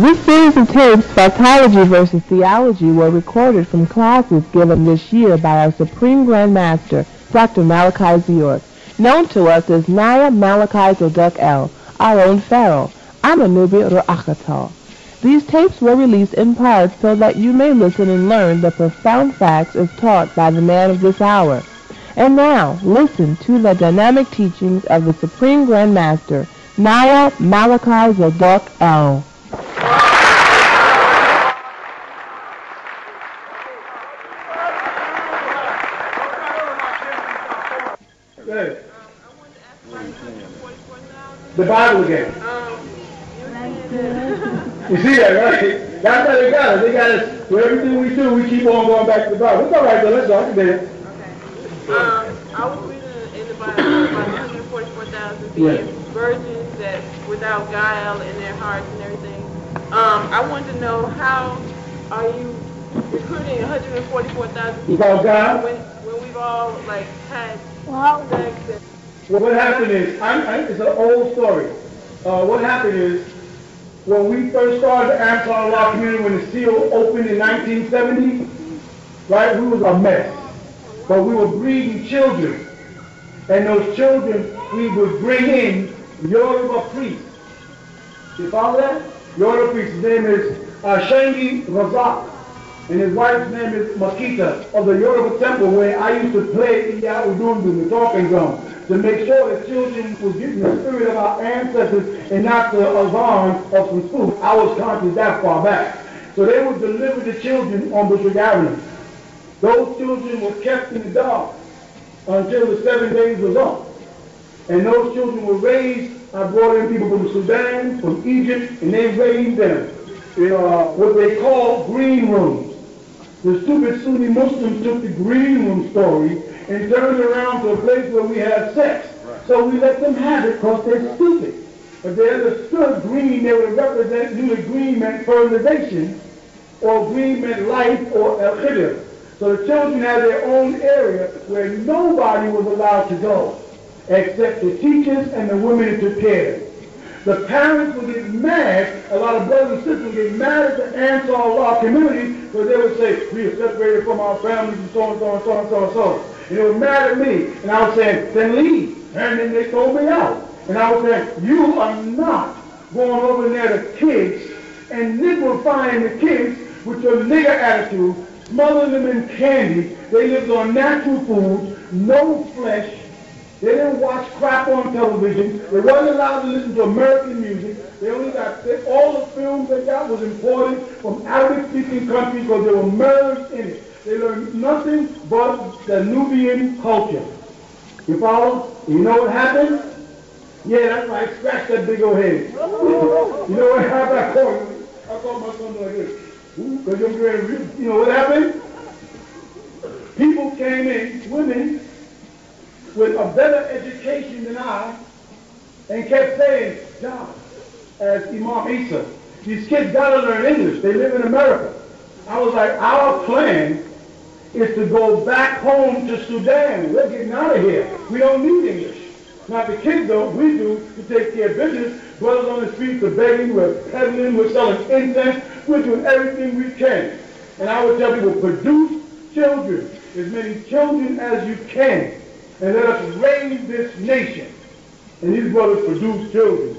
This series of tapes, Psychology versus Theology, were recorded from classes given this year by our Supreme Grand Master, Dr. Malachi York, known to us as Naya Malachi Zoduk El, our own Pharaoh, Amanubi Ru'achatal. These tapes were released in part so that you may listen and learn the profound facts as taught by the man of this hour. And now, listen to the dynamic teachings of the Supreme Grand Master, Naya Malachi Zoduk El. The Bible again. You see that, right? That's how they got it. They got us, for everything we do, we keep on going back to the Bible. It's all right, though. Let's go. I can do it. Okay. I was reading in the Bible about 144,000 being virgins that without guile in their hearts and everything. I wanted to know, how are you recruiting 144,000 people without guile? When we've all like had sex and... Well, what happened is, it's an old story. What happened is, when we first started the Ansar Law community, when the seal opened in 1970, right, we was a mess. But we were breeding children. And those children, we would bring in Yoruba priests. You follow that? Yoruba priest, his name is Shangi Razak. And his wife's name is Makita of the Yoruba temple, where I used to play Iya Udundu, the talking drum, to make sure that children was getting the spirit of our ancestors and not the alarm of some food. I was conscious that far back. So they would deliver the children on Bushwick Avenue. Those children were kept in the dark until the 7 days was up. And those children were raised. I brought in people from Sudan, from Egypt, and they raised them in what they call green rooms. The stupid Sunni Muslims took the green room story and turned it around to a place where we have sex. Right. So we let them have it because they're stupid. If they understood green, they would represent, knew that green meant fertilization, or green meant life, or al-khidr. So the children had their own area where nobody was allowed to go, except the teachers and the women who took care. The parents would get mad, a lot of brothers and sisters would get mad at the Ansar Law community, because they would say, we are separated from our families and so and so and so and so and so. And they were mad at me, and I was saying, then leave. And then they told me out. And I was saying, you are not going over there to kids and niggifying the kids with your nigger attitude, smothering them in candy. They lived on natural foods, no flesh. They didn't watch crap on television. They wasn't allowed to listen to American music. They only got, all the films they got was imported from Arabic-speaking countries because they were merged in it. They learned nothing but the Nubian culture. You follow? You know what happened? Yeah, that's why I scratched that big old head. You know what happened? I called my son like this. Because you know what happened? People came in, women, with a better education than I, and kept saying, John, as Imam Isa, these kids got to learn English. They live in America. I was like, our plan is to go back home to Sudan. We're getting out of here. We don't need English. Not the kids don't. We do to take care of business. Brothers on the streets are begging, we're peddling, we're selling incense. We're doing everything we can. And I would tell people, produce children, as many children as you can. And let us raise this nation. And these brothers produce children.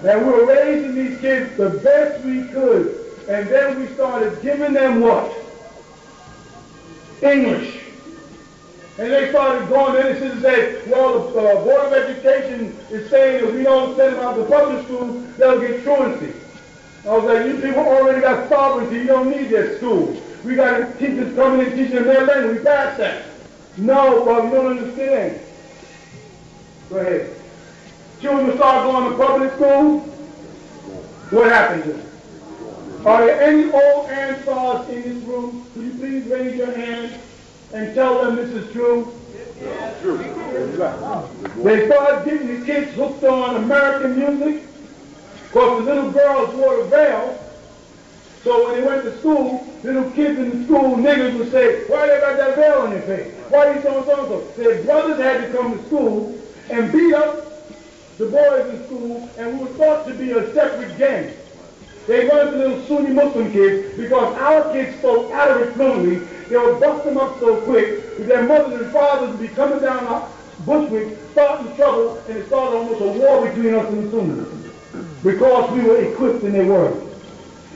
And we were raising these kids the best we could. And then we started giving them what? English. And they started going there and say, well, the Board of Education is saying if we don't send them out to public school, they'll get truancy. I was like, you people already got sovereignty. You don't need that school. We got teachers coming in teaching their language. We passed that. No, bro, you don't understand. Go ahead. Children start going to public school. What happened to them? Are there any old Ansars in this room? Could you please raise your hand and tell them this is true? Yeah, true. They started getting the kids hooked on American music. Of course, the little girls wore a veil. So when they went to school, little kids in the school, niggas would say, why they got that veil on your face? Why you so and so and so? Their brothers had to come to school and beat up the boys in school, and we were thought to be a separate gang. They run to little Sunni Muslim kids because our kids spoke Arabic fluently. They would bust them up so quick that their mothers and fathers would be coming down Bushwick, starting trouble, and it started almost a war between us and the Sunnis because we were equipped and they weren't.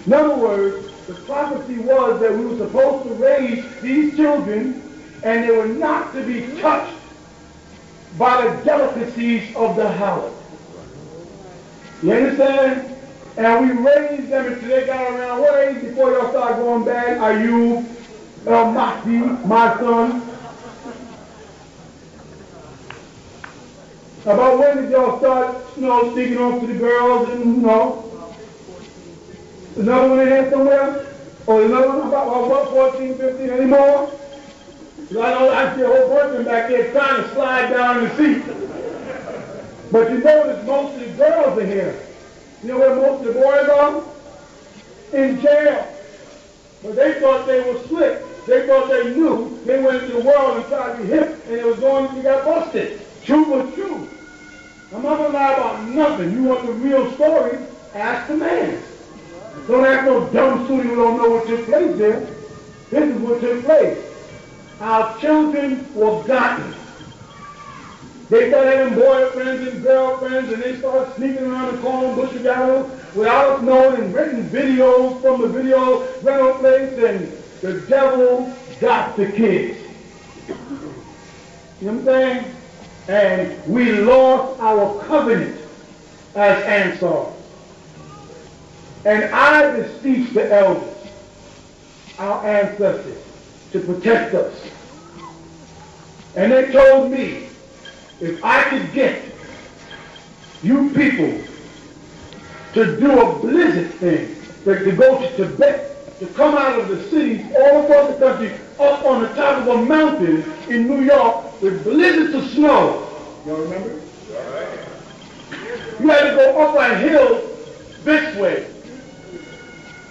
In other words, the prophecy was that we were supposed to raise these children and they were not to be touched by the delicacies of the house. You understand? And we raised them until they got around what age before y'all start going back? Are you Mahdi, my son? About when did y'all start, sneaking off to the girls and, Another one in there somewhere? Or another one about what, 14, 15 anymore? I know I see a whole person back there trying to slide down the seat. But you notice most of the girls are here. You know where most of the boys are? In jail. But they thought they were slick. They thought they knew. They went into the world and tried to be hip, and it was going to get busted. True was true. I'm not going to lie about nothing. You want the real story, ask the man. Don't ask no dumb student who don't know what took place there. This is what took place. Our children were gotten. They started having boyfriends and girlfriends, and they started sneaking around the corner, Bushwick Avenue, without us knowing, and renting videos from the video rental place, and the devil got the kids. You know what I'm saying? And we lost our covenant as Ansar. And I beseech the elders, our ancestors, to protect us. And they told me, if I could get you people to do a blizzard thing, to go to Tibet, to come out of the cities all across the country, up on the top of a mountain in New York with blizzards of snow. Y'all remember? You had to go up a hill this way.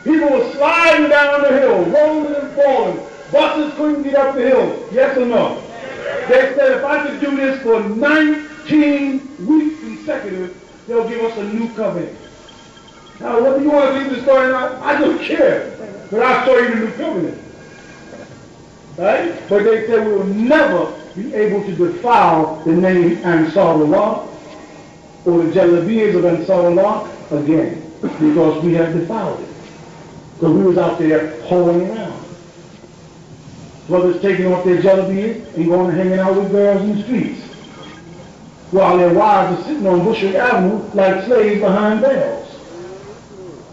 People were sliding down the hill, rolling and falling. Buses couldn't get up the hill. Yes or no? They said if I could do this for 19 weeks consecutive, they'll give us a new covenant. Now, whether you want to leave the story or not, I don't care. But I'll show you the new covenant. Right? But they said we will never be able to defile the name Ansarullah or the Jalabiyas of Ansarullah again because we have defiled it. Because we was out there hoeing around. Brothers taking off their Jalabiyas and going and hanging out with girls in the streets while their wives are sitting on Bushwick Avenue like slaves behind veils.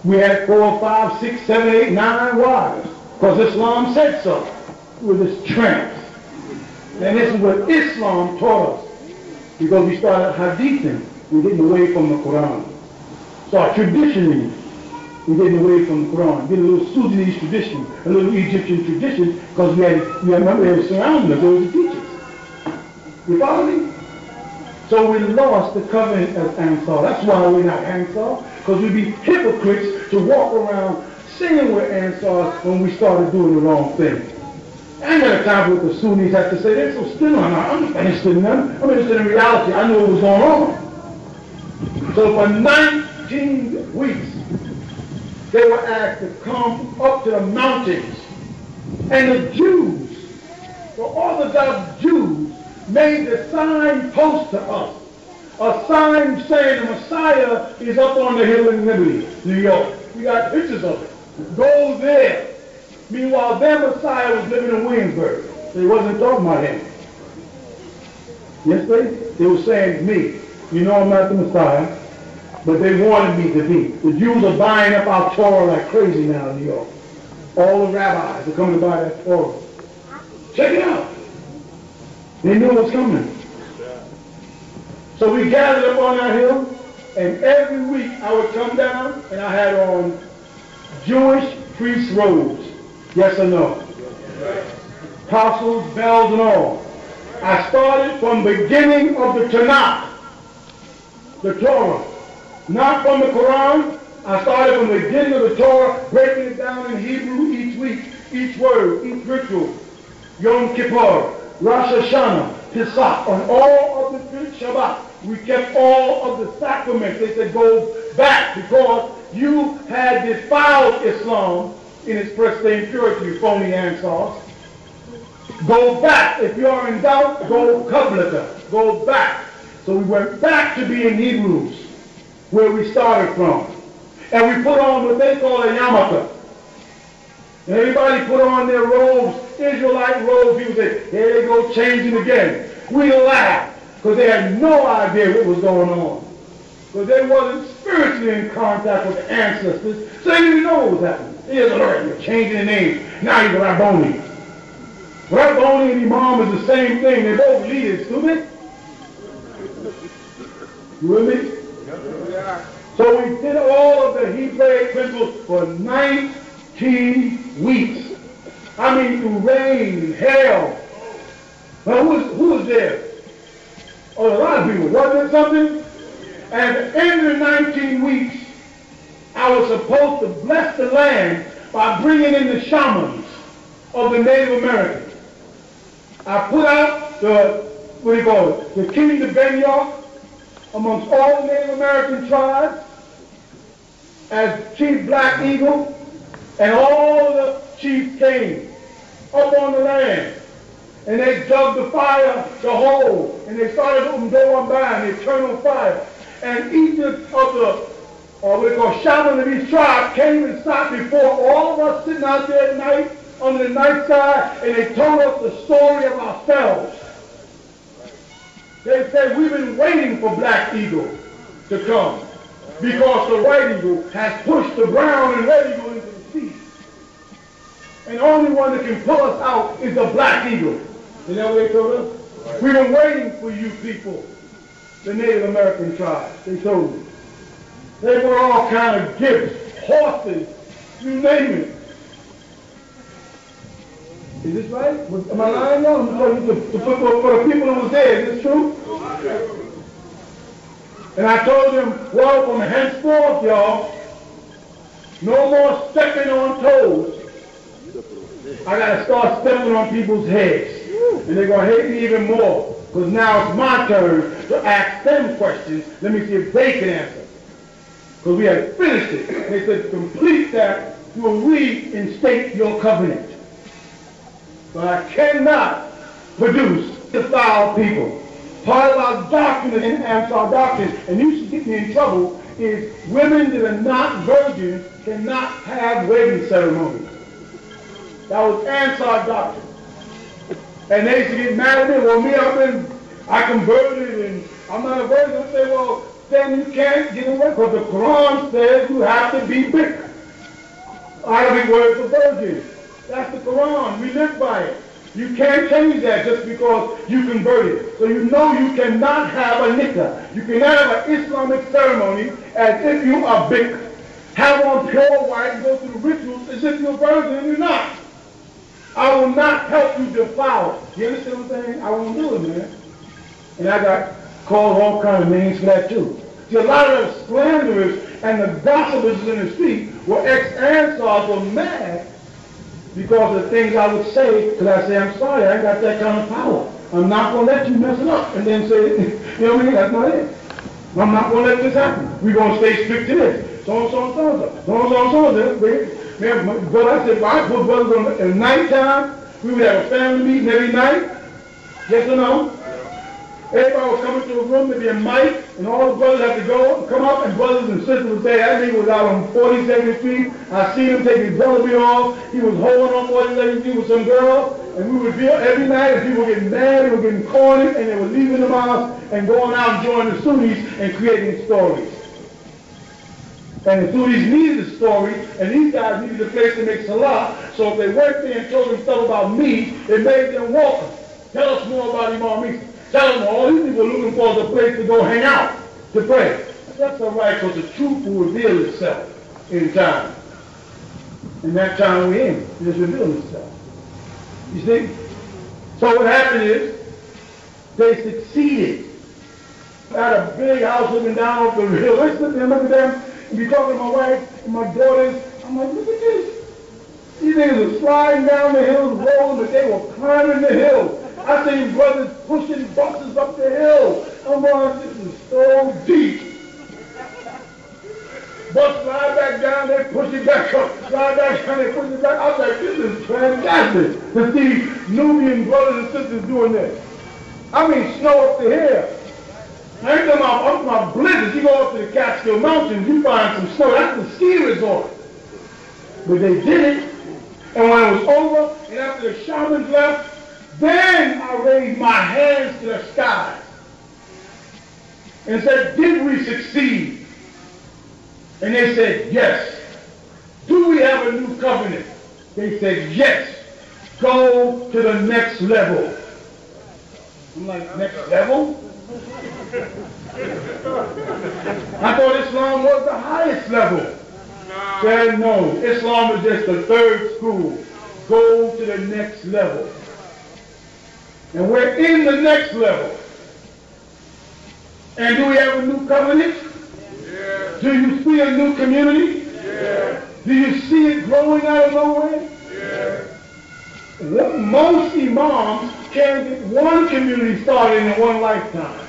We had 4, 5, 6, 7, 8, 9 wives because Islam said so. With this tramps. And this is what Islam taught us because we started hadithing and getting away from the Quran. Start traditioning and getting away from the Quran. Get a little Sudanese tradition, a little Egyptian tradition because we remember they were surrounding us, they were the teachers. You follow me? So we lost the covenant as Ansar. That's why we're not Ansar, because we'd be hypocrites to walk around saying we're Ansar when we started doing the wrong thing. I ain't got time for what the Sunnis have to say. They're so still on that. I'm not interested in them. I'm interested in reality. I knew what was going on. So for 19 weeks, they were asked to come up to the mountains. And the Jews, the Orthodox Jews, made the sign post to us. A sign saying the Messiah is up on the hill in Liberty, New York. We got pictures of it. Go there. Meanwhile, their Messiah was living in Williamsburg. So he wasn't talking about him. Yes, they were saying me. You know I'm not the Messiah, but they wanted me to be. The Jews are buying up our Torah like crazy now in New York. All the rabbis are coming to buy that Torah. Check it out. They knew what was coming. So we gathered up on that hill, and every week I would come down, and I had on Jewish priest robes. Yes or no? Tassels, bells, and all. I started from the beginning of the Tanakh, the Torah. Not from the Quran. I started from the beginning of the Torah, breaking it down in Hebrew each week, each word, each ritual. Yom Kippur, Rosh Hashanah, Pesach, on all of the Shabbat. We kept all of the sacraments. They said go back because you had defiled Islam in its pristine purity, you phony Ansars. Go back. If you are in doubt, go Qablaka. Go back. So we went back to being Hebrews, where we started from. And we put on what they call a yarmulke. And everybody put on their robes, Israelite robes. People say, here they go changing again. We laughed because they had no idea what was going on. Because they wasn't spiritually in contact with the ancestors, so they didn't know what was happening. They just learned, you're changing the names. Now you're Rabboni. Rabboni and Imam is the same thing. They both leaders, stupid. You with me? Yeah. So we did all of the Hebraic principles for 19 weeks. I mean, through rain and hail. Now, who was there? Oh, a lot of people. Wasn't it something? And at the end of the 19 weeks, I was supposed to bless the land by bringing in the shamans of the Native Americans. I put out the King of Benyock amongst all the Native American tribes as Chief Black Eagle, and all the chiefs came up on the land. And they dug the fire, the hole, and they started to go on by, and they turned on fire. And each of the shaman of these tribes came and stopped before all of us sitting out there at night, under the night sky, and they told us the story of ourselves. They said, we've been waiting for Black Eagle to come because the White Eagle has pushed the brown and red eagle into the sea. And the only one that can pull us out is the Black Eagle. You know what they told us? We've been waiting for you people, the Native American tribes, they told me. They were all kind of gifts, horses, you name it. Is this right? Am I lying now? For the people who was there, is this true? And I told them, well, from henceforth, y'all, no more stepping on toes. I got to start stepping on people's heads. And they're going to hate me even more. Because now it's my turn to ask them questions. Let me see if they can answer. Because we had finished it. And they said, to complete that, you will reinstate your covenant. But I cannot produce defiled people. Part of our doctrine and our doctrine, and you should get me in trouble, is women that are not virgins cannot have wedding ceremonies. That was Ansar doctrine. And they used to get mad at me. Well, I converted and I'm not a virgin. I say, well, then you can't get away because the Quran says you have to be bikr. Arabic word for virgin. That's the Quran. We live by it. You can't change that just because you converted. So you know you cannot have a nikah. You cannot have an Islamic ceremony as if you are bikr. Have on pure white and go through the rituals as if you're a virgin and you're not. I will not help you defile it. You understand what I'm saying? I won't do it, man. And I got called all kinds of names for that too. See, a lot of the slanderers and the gossipers in the street were ex-Ansars were mad because of the things I would say, because I say, I'm sorry, I ain't got that kind of power. I'm not going to let you mess it up. And then say, you know what I mean? That's not it. I'm not going to let this happen. We're going to stay strict to this. So and so and so and so. So and so and so. Man, but I said, I put brothers on at nighttime. We would have a family meeting every night. Yes or no? Everybody was coming to a room, there'd be a mic, and all the brothers had to go and come up, and brothers and sisters would say, that nigga was out on 42nd Street. I seen him take his jewelry off. He was holding on 42nd Street with some girl, and we would be up every night, and people were getting mad, they were getting corny, and they were leaving the house and going out and joining the Sunnis and creating stories. And the Sunnis needed a story, and these guys needed a place to make salah, so if they went there and told them stuff about me, it made them welcome. Tell us more about Imam Isa. Tell them all these people are looking for a place to go hang out, to pray. That's all right, because the truth will reveal itself in time. And that time we're in, it just reveals itself. You see? So what happened is, they succeeded. I had a big house looking down off the hill. I sit there and look at them, and be talking to my wife and my daughters. I'm like, look at this. These niggas were sliding down the hill, rolling, but they were climbing the hill. I seen brothers pushing buses up the hill. I'm going, this is so deep. bus slide back down, they push it back up, slide back down, they push it back. I was like, this is fantastic to see Nubian brothers and sisters doing this. I mean, snow up to here. I ain't talking about blizzards. You go up to the Catskill Mountains, you find some snow. That's the ski resort. But they did it, and when it was over, and after the shamans left, then I raised my hands to the sky and said, did we succeed? And they said, yes. Do we have a new covenant? They said, yes. Go to the next level. I'm like, next level? I thought Islam was the highest level. Said no. Islam is just the third school. Go to the next level. And we're in the next level. And do we have a new covenant? Yeah. Do you see a new community? Yeah. Do you see it growing out of nowhere? Yeah. Most imams can't get one community started in one lifetime.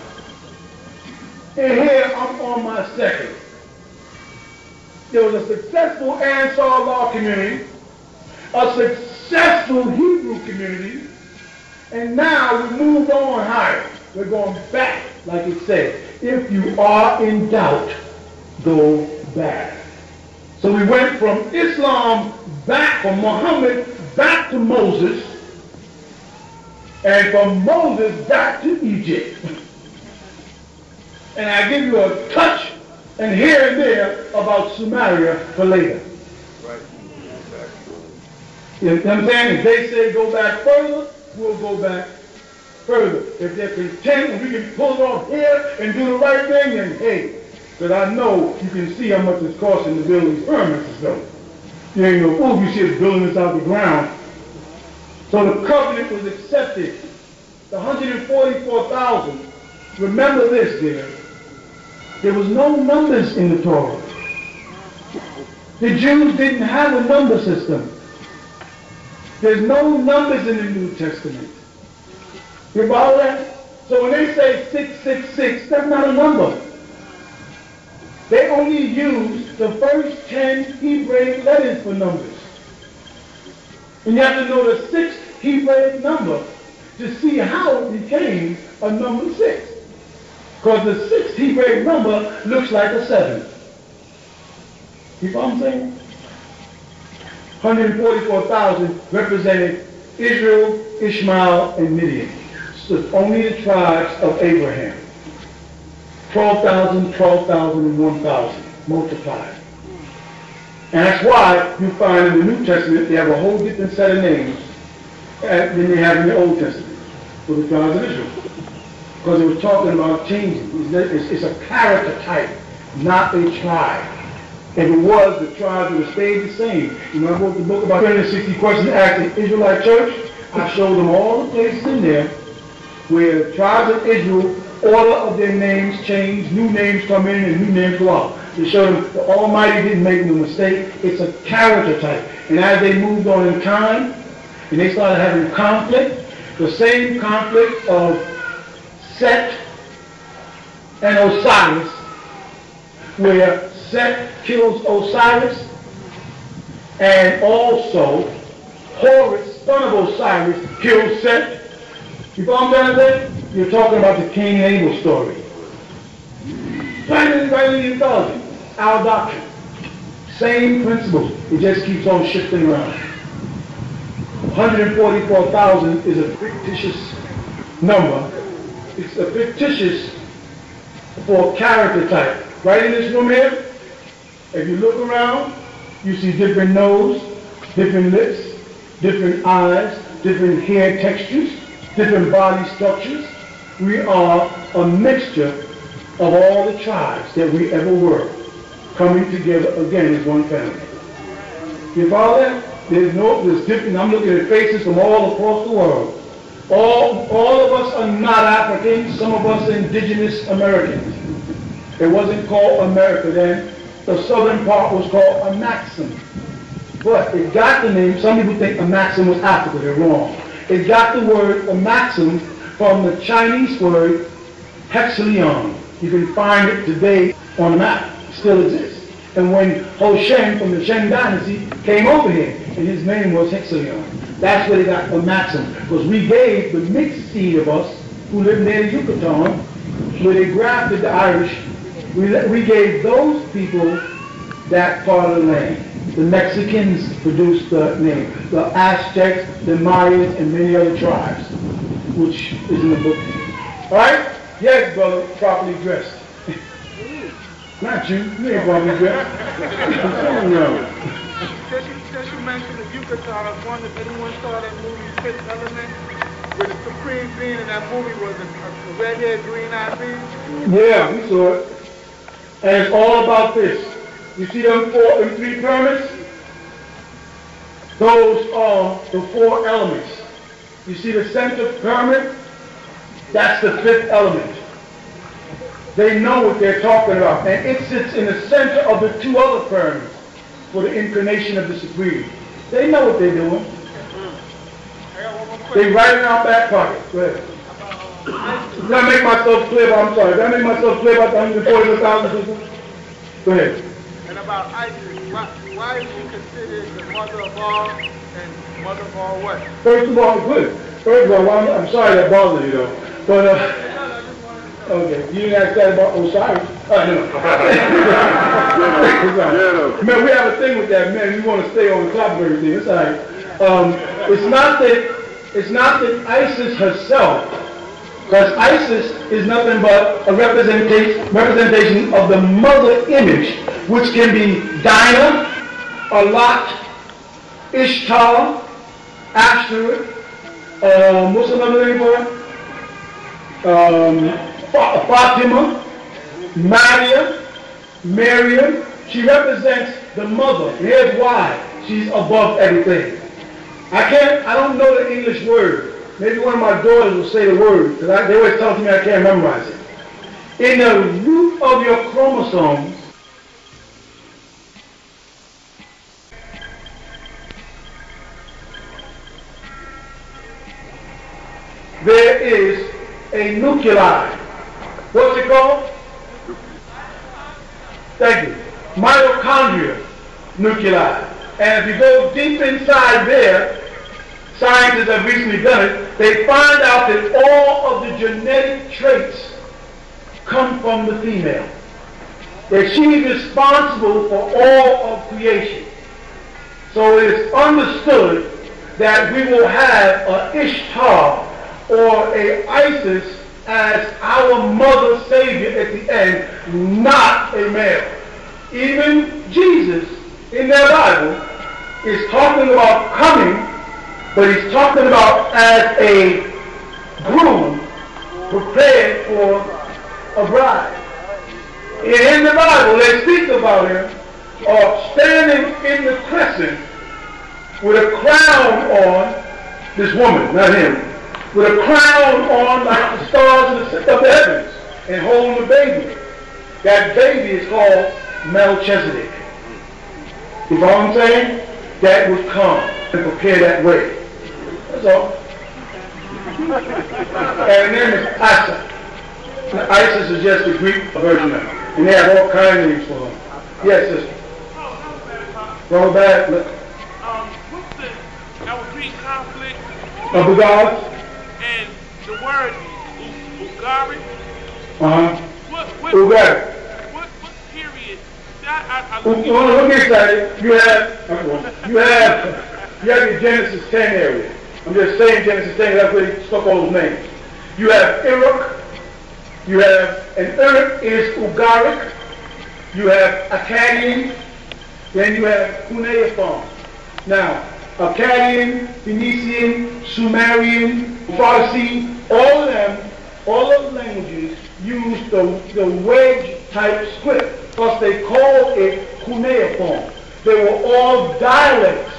And here I'm on my second. There was a successful Ansar law community, a successful Hebrew community, and now we moved on higher. We're going back, like it said. If you are in doubt, go back. So we went from Islam back, from Muhammad back to Moses, and from Moses back to Egypt. And I give you a touch and here and there about Samaria for later. Right. You know what I'm saying? If they say go back further, we'll go back further. If they're content and we can pull it off here and do the right thing, then hey, because I know you can see how much it's costing to build these pyramids and stuff. You ain't no fool if you see us building this out the ground. So the covenant was accepted. The 144,000. Remember this, dear. There was no numbers in the Torah. The Jews didn't have a number system. There's no numbers in the New Testament. You follow that? So when they say 666, that's not a number. They only use the first 10 Hebraic letters for numbers. And you have to know the sixth Hebraic number to see how it became a number 6. Because the sixth Hebraic number looks like a 7. You know what I'm saying? 144,000 represented Israel, Ishmael, and Midian. So only the tribes of Abraham. 12,000, 12,000, and 1,000 multiplied. And that's why you find in the New Testament they have a whole different set of names than they have in the Old Testament for the tribes of Israel. Because it was talking about changing. It's a character type, not a tribe. If it was, the tribes would have stayed the same. You know, I wrote the book about 360 questions asked the Israelite church. I showed them all the places in there where the tribes of Israel, order of their names changed, new names come in and new names go out. They showed them the Almighty didn't make no mistake. It's a character type. And as they moved on in time, and they started having conflict, the same conflict of Set and Osiris, where Set kills Osiris, and also Horus, son of Osiris, kills Set. You follow what I'm trying to say? You're talking about the Cain and Abel story. Right in the mythology, our doctrine. Same principle. It just keeps on shifting around. 144,000 is a fictitious number. It's a fictitious for character type. Right in this room here, if you look around, you see different nose, different lips, different eyes, different hair textures, different body structures. We are a mixture of all the tribes that we ever were, coming together again as one family. You follow that? There's different, I'm looking at faces from all across the world. All of us are not Africans, some of us are indigenous Americans. It wasn't called America then. The southern part was called Amaxim. But it got the name, some people think Amaxim was Africa, they're wrong. It got the word Amaxim from the Chinese word Hexleon. You can find it today on the map, it still exists. And when Hoshen from the Shen dynasty came over here, and his name was Hexalion. That's where they got the maxim. Because we gave the mixed seed of us, who lived near the Yucatan, where they grafted the Irish, we gave those people that part of the land. The Mexicans produced the name. The Aztecs, the Mayas, and many other tribes, which is in the book. All right? Yes, brother, properly dressed. Not you. You ain't properly dressed. No. Since you mentioned the Yucatan, I was wondering if anyone saw that movie Fifth Element, where the supreme being in that movie was a red-haired, green-eyed being? Yeah, we saw it. And it's all about this. You see them three pyramids? Those are the 4 elements. You see the center pyramid? That's the 5th element. They know what they're talking about. And it sits in the center of the 2 other pyramids for the incarnation of the Supreme. They know what they're doing. They write it in our back pocket. Go ahead. Did I make myself clear? I'm sorry. Did I make myself clear about the 140,000 people? Go ahead. And about Isis, why is she considered the mother of all and mother of all what? First of all, good. First of all, I'm sorry that bothered you though. But, okay, you didn't ask that about Osiris. No. Man, we have a thing with that, man. We want to stay on the top of everything. It's all right. It's not that Isis herself, because Isis is nothing but a representation of the mother image, which can be Dinah, Alat, Ishtar, Ashtoreth, what's another name for it? Fatima, Maria, Miriam. She represents the mother. Here's why she's above everything. I don't know the English word. Maybe one of my daughters will say the word, because they always tell me I can't memorize it. In the root of your chromosomes, there is a nuclei. What's it called? Thank you. Mitochondria nuclei. And if you go deep inside there, scientists have recently done it, they find out that all of the genetic traits come from the female. That she's responsible for all of creation. So it is understood that we will have an Ishtar or a Isis as our mother savior at the end, not a male. Even Jesus in their Bible is talking about coming, but he's talking about as a groom prepared for a bride. In the Bible, they speak about him standing in the crescent with a crown on, this woman, not him, with a crown on like the stars of the heavens and holding a baby. That baby is called Melchizedek. You know what I'm saying? That would come and prepare that way. That's all. And her name is Asa. Isis is just the Greek version of it. And they have all kinds of names for them. Yes, sister. Go back. What's our Greek conflict? Of the gods? And the word Ugari? Ugari. What period? Let me say, you have your Genesis 10 area. I'm just saying Genesis 10, that's where they stuck all those names. You have Uruk. You have, and Uruk is Ugaric. You have Akkadian. Then you have cuneiform. Now, Akkadian, Phoenician, Sumerian, Farsi, all those languages use the wedge-type script, because they call it cuneiform. They were all dialects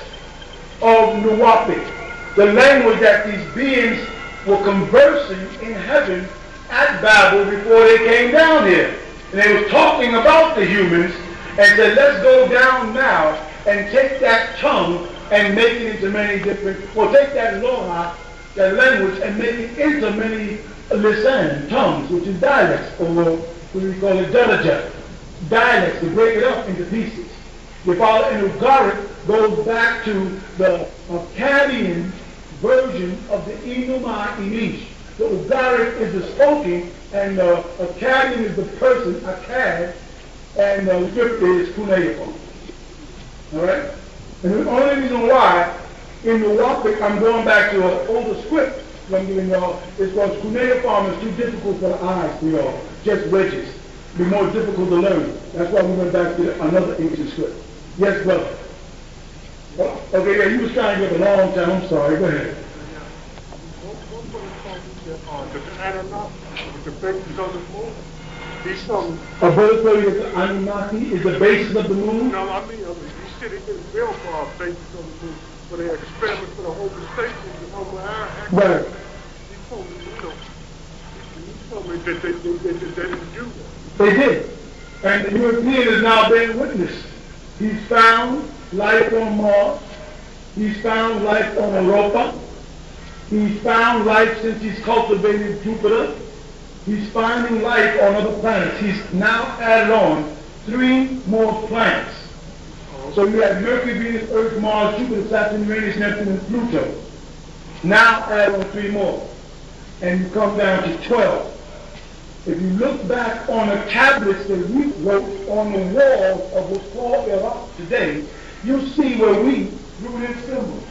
of Nuwaupu, the language that these beings were conversing in heaven at Babel before they came down here. And they were talking about the humans and said, let's go down now and take that tongue and make it into many different, or take that loha, that language, and make it into many lisan, tongues, which is dialects, or what we call it, daraja. dialects, to break it up into pieces. The Ugaric goes back to the Akkadian version of the Enuma Elish. The Ugaric is the spoken, and the Akkadian is the person, Akkad, and the script is cuneiform. All right? And the only reason why, in Nuwaupu, I'm going back to an older script I'm giving y'all, is because cuneiform is too difficult for the eyes for y'all, just wedges. It'd be more difficult to learn. That's why we went back to another ancient script. Yes, brother. Oh, okay, yeah, you was trying to give a long time. I'm sorry. Go ahead. The Anunnaki, the basis of the moon. He's something. A brother told you that the Anunnaki is the basis of the moon? No, I mean, he said it didn't build for a basis of the moon, but they experiment for the whole station and over our Right. He told me, he told me that they didn't do that. They did. And the European is now bearing witness. He's found life on Mars. He's found life on Europa. He's found life since he's cultivated Jupiter. He's finding life on other planets. He's now added on 3 more planets. So you have Mercury, Venus, Earth, Mars, Jupiter, Saturn, Uranus, Neptune, and Pluto. Now add on 3 more. And you come down to 12. If you look back on the tablets that we wrote on the walls of what's called Iraq today, you'll see where we drew in symbols.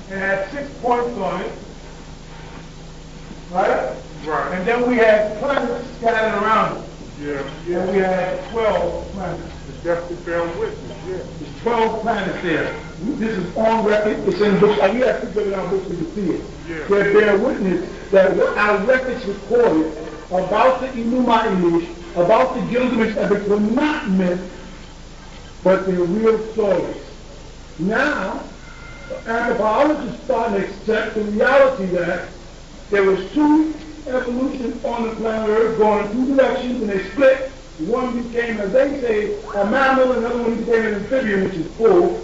And had 6 points on it. Right? Right. And then we had planets scattered around it. Yeah. And we had 12 planets. It's definitely bear witness, yeah. There's 12 planets there. This is on record. It's in books. You have to put it on books so you can see it. Yeah. They bear witness that what our records recorded about the Enuma Elish, about the Gilgamesh epics were not myths, but they're real stories. Now, anthropologists starting to accept the reality that there was 2 evolutions on the planet Earth going in 2 directions, and they split. One became, as they say, a mammal, and another one became an amphibian, which is full.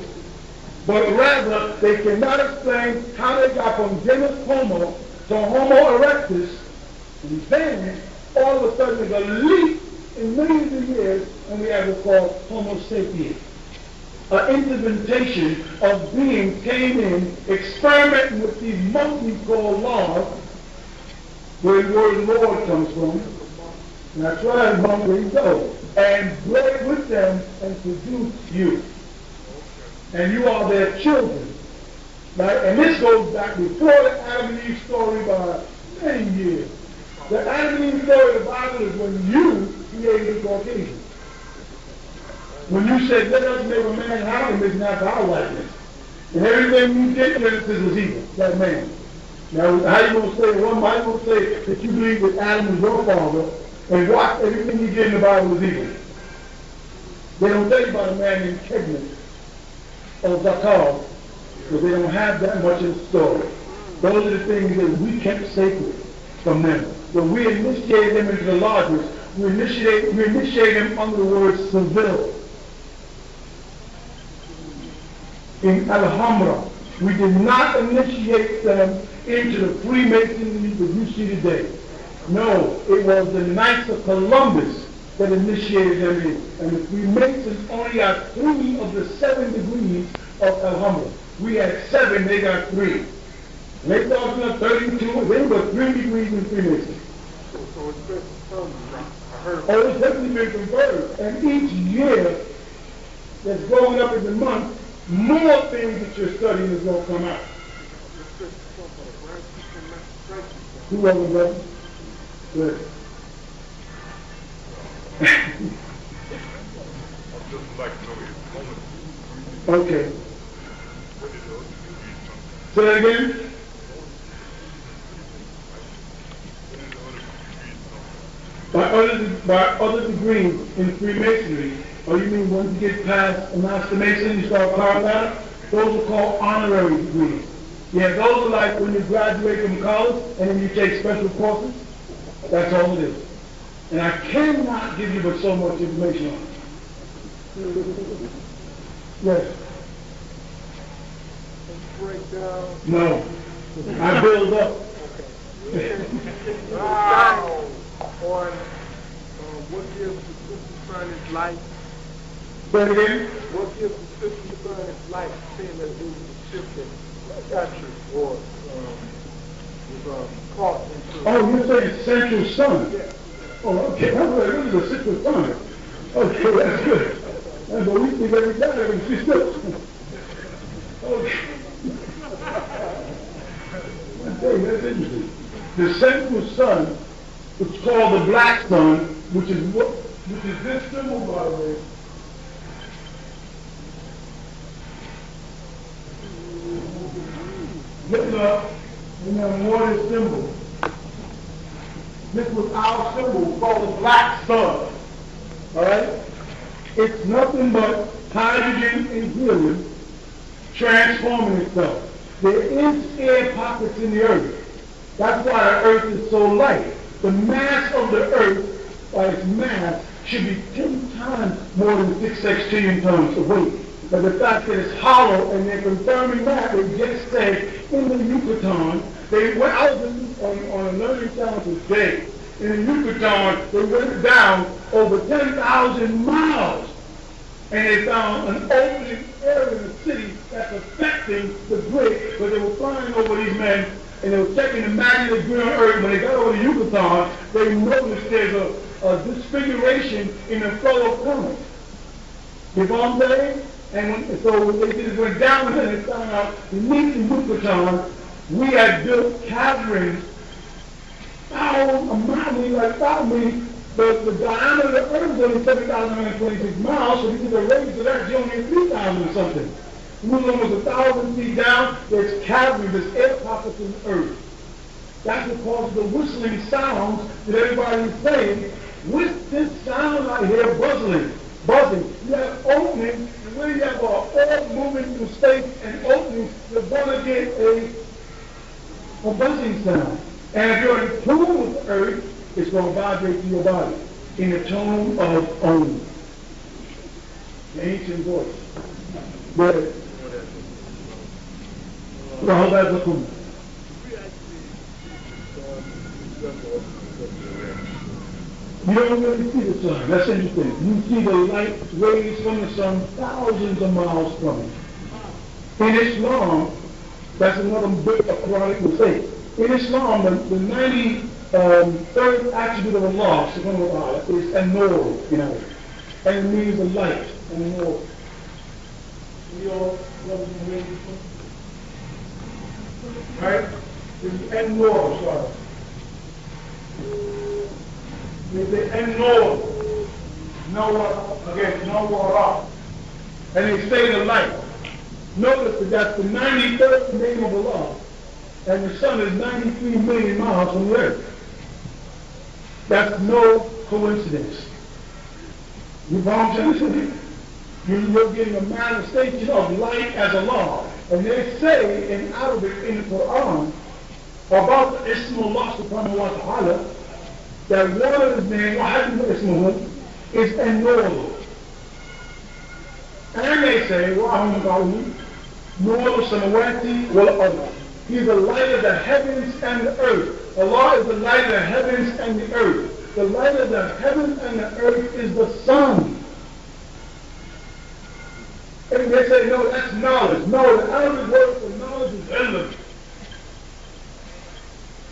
But rather, they cannot explain how they got from genus Homo to Homo erectus, and then all of a sudden there's a leap in millions of years, and we have what's called Homo sapiens. An interpretation of beings came in, experimenting with these monkeys called laws, where the word Lord comes from. And that's right, there you go. And bred with them and produced you. And you are their children. Right? And this goes back before the Adam and Eve story by many years. The Adam and Eve story of the Bible is when you created the Caucasian. When you said, let us make a man in our image, after our likeness. And everything you did in Genesis was evil, that man. Now, how you going to say, one might going to say that you believe that Adam was your father, and watch everything he did in the Bible was evil. They don't tell you about a man named Kedman or Zakar, because they don't have that much in the story. Those are the things that we kept sacred from them. When we initiated them into the lodges, we initiate them under the word Seville. In Alhambra, we did not initiate them into the Freemasonry that you see today. No, it was the Knights of Columbus that initiated them in. And the Freemasons only got 3 of the 7 degrees of Alhambra. We had 7, they got 3. And they thought we got 32, they got 3 degrees in Freemasons. So it's been confirmed, I heard. Oh, it's definitely been converted. And each year that's going up in the month, more things that you're studying is going to come out. Who was it, brother? Good. Okay. Say that again? By other degrees in Freemasonry, or you mean once you get past a Master Mason, you start carving out, those are called honorary degrees. Yeah, those are like when you graduate from college and then you take special courses. That's all it is. And I cannot give you but so much information on it. Yes. Breakdown. No. I build up. Wow. On What gives the sister son its life? Say it again? What gives the sister son its life, seeing that it was a ship that captured or was caught into... Oh, you're saying Central Sun? Yeah. Oh, okay. I'm like, this is a Central Sun. Okay, that's good. That's what we think every time when she's still. Okay. Okay, that's interesting. The Central Sun, which is called the Black Sun, which is this symbol, by the way. Look up, and then what is symbol? This was our symbol called the Black Sun. All right? It's nothing but hydrogen and helium transforming itself. There is air pockets in the earth. That's why the earth is so light. The mass of the earth, by its mass, should be 10 times more than 6 sextillion tons of weight. But the fact that it's hollow, and they're confirming that, they just said in the Yucatan, they went out on a learning channel today. In the Yucatan, they went down over 10,000 miles, and they found an opening area in the city that's affecting the grid, but they were flying over these men, and they were checking the magnetic grid on Earth. When they got over the Yucatan, they noticed there's a disfiguration in the flow of current. You know what I'm saying? And so what they did is went down and they found out beneath the Yucatan, we had built caverns the diameter of the earth is only 7,126 miles, so we did a raise to that, it's only 3,000 or something. We moved almost 1,000 feet down, there's caverns, there's air pockets in the earth. That's what causes the whistling sounds that everybody's saying. With this sound I hear buzzing. You have openings, and when you have an orb moving through space and openings, you're going to get a buzzing sound. And if you're in tune with the earth, it's going to vibrate through your body in the tone of Om. The ancient voice. But you don't really see the sun. That's interesting. You see the light rays from the sun thousands of miles from it. In Islam, that's another bit of Quranic mistake. In Islam, the 93rd attribute of Allah, subhanahu wa ta'ala, is an-nur, and it means the light, an-nur. Right? It's an-nur, sorry. It's the an-nur. Nawara. And they say the light. Notice that that's the 93rd name of Allah. And the sun is 93 million miles from the earth. That's no coincidence. You know what I'm saying? You're getting a manifestation of light as a law. And they say in Arabic in the Quran about the Ismullah subhanahu wa ta'ala that one of his names, Ismuhu, is an-nur. And they say, Nur samawati wal ard. He's the light of the heavens and the earth. Allah is the light of the heavens and the earth. The light of the heavens and the earth is the sun. And they say, no, that's knowledge. No, the Arabic word for knowledge is ilm.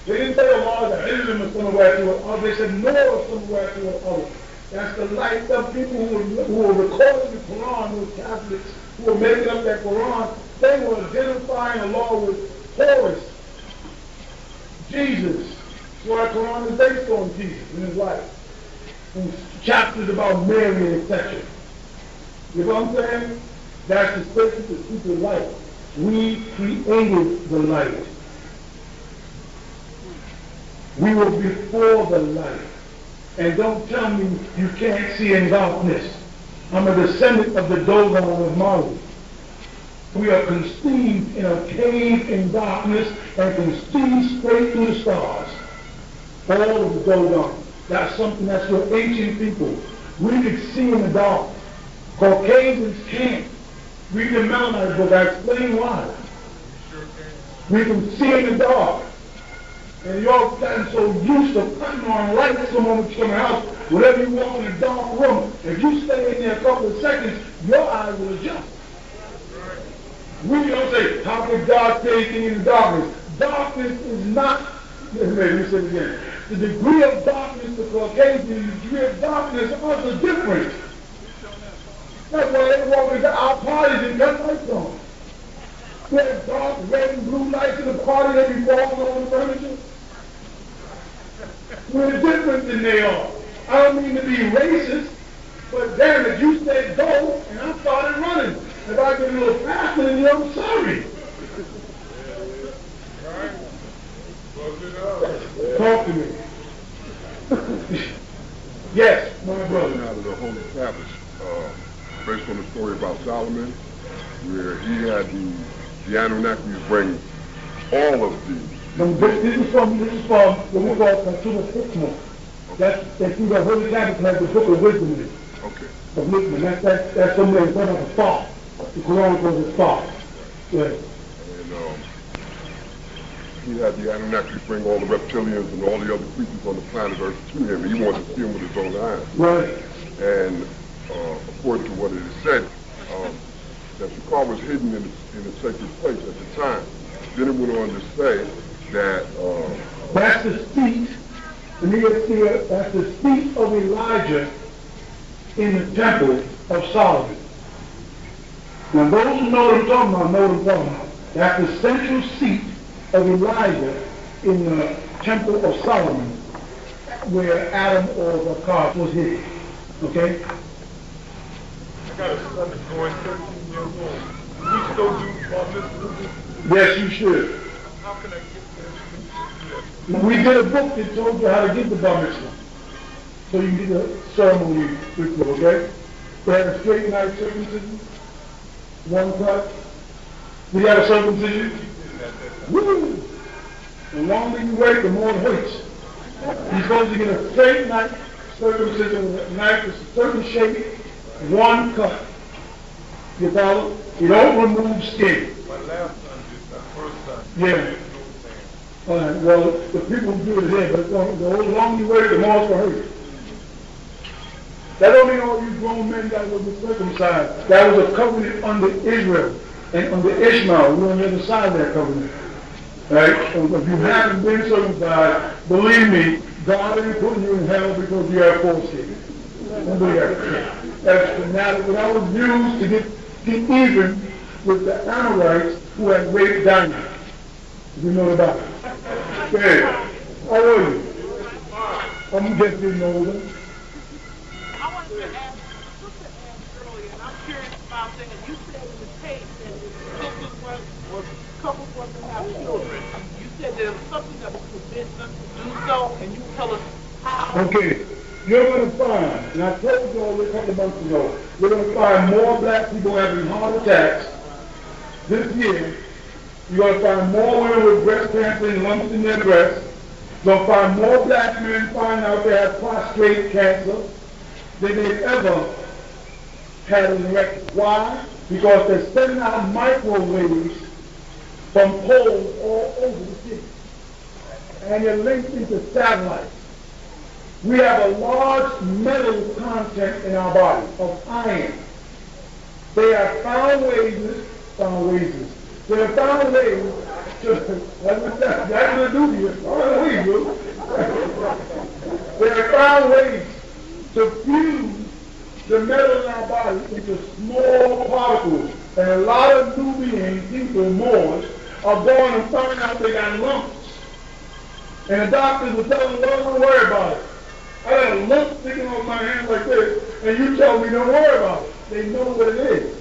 They didn't say Allah is the ilm of samawati wal ard. They said Nur samawati wal ard. That's the light. Some people who are recording the Quran, who are Catholics, who are making up that Quran, they were identifying Allah with Horus, Jesus. That's why the Quran is based on Jesus and his life. And chapters about Mary, etc. You know what I'm saying? That's the space to keep the light. We created the light. We were before the light. And don't tell me you can't see in darkness. I'm a descendant of the Dogon of Mali. We are conceived in a cave in darkness and can see straight through the stars. All of the Dogon. That's something that's for ancient people. We can see in the dark. Caucasians can't. Read the Malachi book. I explain why. We can see in the dark. And y'all gotten so used to putting on lights the moment you come in the house. Whenever you walk in a dark room, if you stay in there a couple of seconds, your eyes will adjust. We don't say, how can God say anything in the darkness? Darkness is not, let me say it again. The degree of darkness to Caucasian and the degree of darkness are different. That's why they walk into our parties and cut lights on. We have dark red and blue lights in the party that be walking on the furniture. We're different than they are. I don't mean to be racist, but damn it, you said go, and I started running. If I get a little faster than you, I'm sorry. Talk to me. Yes, my brother. Out of the Holy Tablets, based on the story about Solomon, where he had the Anunnakis bring all of these. This is from what we call Consumer Hikmah. That's through the Holy Tablets has the Book of Wisdom in it. Okay. Of Hikmah. That's somewhere in front of a thought. The Quran was a thought. Yeah. And he had the Anunnakis bring all the reptilians and all the other creatures on the planet Earth to him. He wanted to see them with his own eyes. Right. And according to what it is said, that the car was hidden in a sacred place at the time. Then it went on to say that that's the speech. That's the speech of Elijah in the temple of Solomon. Now those who know what I'm talking about know what I'm talking about. That's the central seat of Elijah in the temple of Solomon, where Adam or the car was hidden. Okay? I got a son that's going 13 years old. We still do Yes, you should. How can I get Now, we did a book that told you how to get the bar mitzvah. So you can get a ceremony with you, okay? They had a straight night circumcision, one cut. We had a circumcision. Woo! The longer you wait, the more it hurts. You're supposed to get a straight night circumcision with a knife with a certain shape, one cut. You follow? You don't remove skin. My last son did that, first son. Yeah. Well, the people who do it there, but the longer you wait, the more it's going to hurt. That don't mean all you grown men that will be circumcised. That was a covenant under Israel and under Ishmael. We're on the other side of that covenant. Right? So if you haven't been circumcised, believe me, God ain't putting you in hell because you have foreskin. Don't do that. That's fanatic. But I was used to get even with the Amorites who had raped Dinah. You know about it. Hey, how are you? I'm just getting older. I wanted to ask, Sister asked earlier, and I'm curious about things. You said in the tape that couples wasn't have children. You said there was something that would prevent them to do so, and you tell us how. Okay, you're going to find, and I told you all a couple of months ago, you're going to find more black people having heart attacks this year. You're going to find more women with breast cancer and lumps in their breasts. You're going to find more black men find out they have prostate cancer than they've ever had an erection. Why? Because they're sending out microwaves from poles all over the city. And they're linked into satellites. We have a large metal content in our body of iron. They have found ways. They have found ways to, that's what do to you. They have found ways to fuse the metal in our body into small particles. And a lot of Nubian people, Moors, are going and finding out they got lumps. And the doctors will tell them, don't worry about it. I got a lump sticking on my hand like this, and you tell me don't worry about it. They know what it is.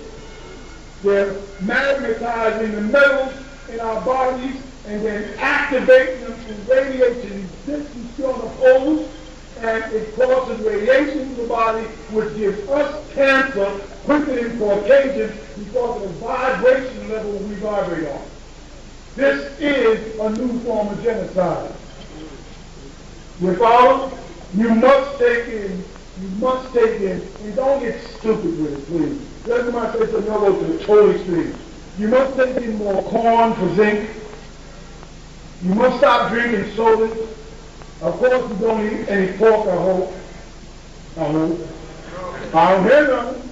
They're magnetizing the metals in our bodies and then activating them through radiation. This is on the poles, and it causes radiation to the body, which gives us cancer quicker than Caucasians because of the vibration level we vibrate on. This is a new form of genocide. You follow? You must take in, and don't get stupid with it, please. That's why I say to go to the total extreme. You must take in more corn for zinc. You must stop drinking sodas. Of course, you don't eat any pork, I hope. I don't hear nothing.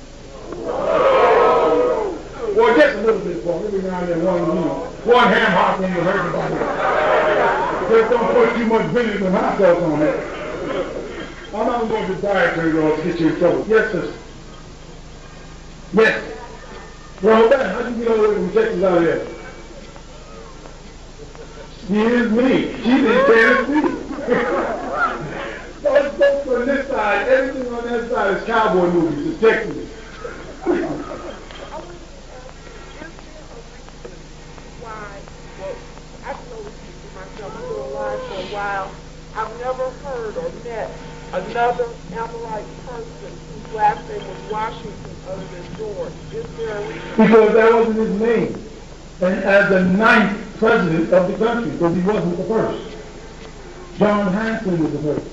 Well, just a little bit, Paul. Every now and then, one ham hock when you hurt about it. Just don't put too much vinegar and hot sauce on it. I'm not going to dietary laws get you in trouble. Yes, sister. Yes. Well, how did you get over there from Texas out there? She is me. She's in Tennessee. Those folks on this side, everything on that side is cowboy movies. It's Texas. I've never heard or met another Amorite person whose last name was Washington other than George. Is there a reason? Because that wasn't his name. And as the 9th president of the country, because he wasn't the first. John Hanson was the first.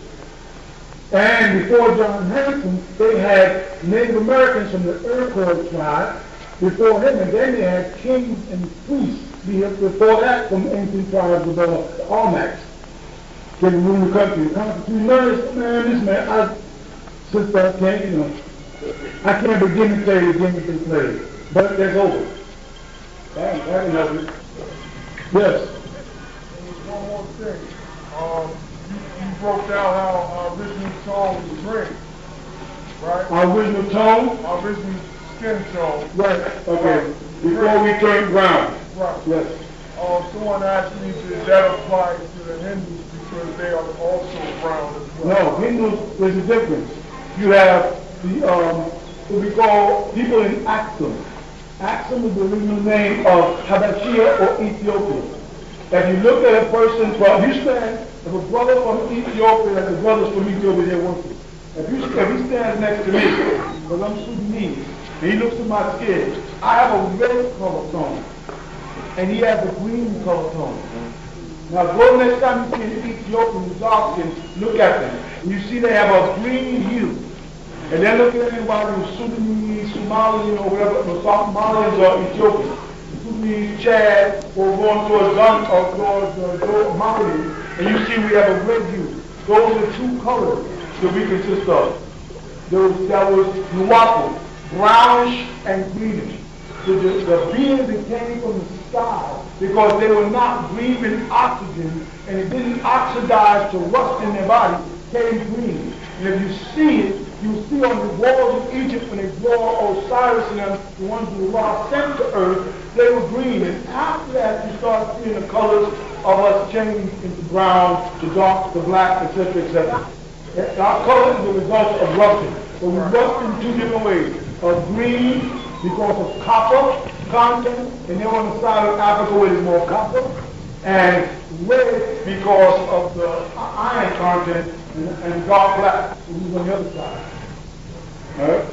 And before John Hanson, they had Native Americans from the Iroquois tribe before him, and then they had kings and priests before that from ancient tribes of the Almacs. Can rule the country. The Constitution, this man, sister, I can't begin to tell you the games they played, but that's over. That help you. Yes. One more thing. You broke down how our original tone was green, right? Our original tone? Our original skin tone. Right. Okay. Before we turned brown. Right. Yes. Someone asked me, did that apply to the Hindus because they are also brown as well? No, Hindus, there's a difference. You have the, what we call people in Axum. Axum is the original name of Habashia or Ethiopia. If you look at a person from, if a brother from Ethiopia and the brothers from Ethiopia, they're working. If he stands next to me, because I'm Sudanese, and he looks at my skin, I have a red color tone. And he has a green color tone. Now go next time you see an Ethiopian dark skin, look at them. And you see they have a green hue. And then look at anybody who's Sudanese, Somalian, or whatever, Somalians or Ethiopian. Sudanese, Chad, or going towards Gun or towards Mali, and you see we have a red hue. Those are 2 colors that we consist of. That was Nuwaupu, brownish and greenish. The beings that came from the sky, because they were not breathing oxygen and it didn't oxidize to rust in their body, came green. And if you see it, you see on the walls of Egypt when they draw Osiris and them, the ones who were sent to earth, they were green. And after that, you start seeing the colors of us change into brown, to dark, to black, etc., etc. Our color is the result of rusting. But we rust in 2 different ways. Of green, because of copper content, and they're on the side of Africa where there's more copper, and red because of the iron content, and dark black, which is on the other side. All right?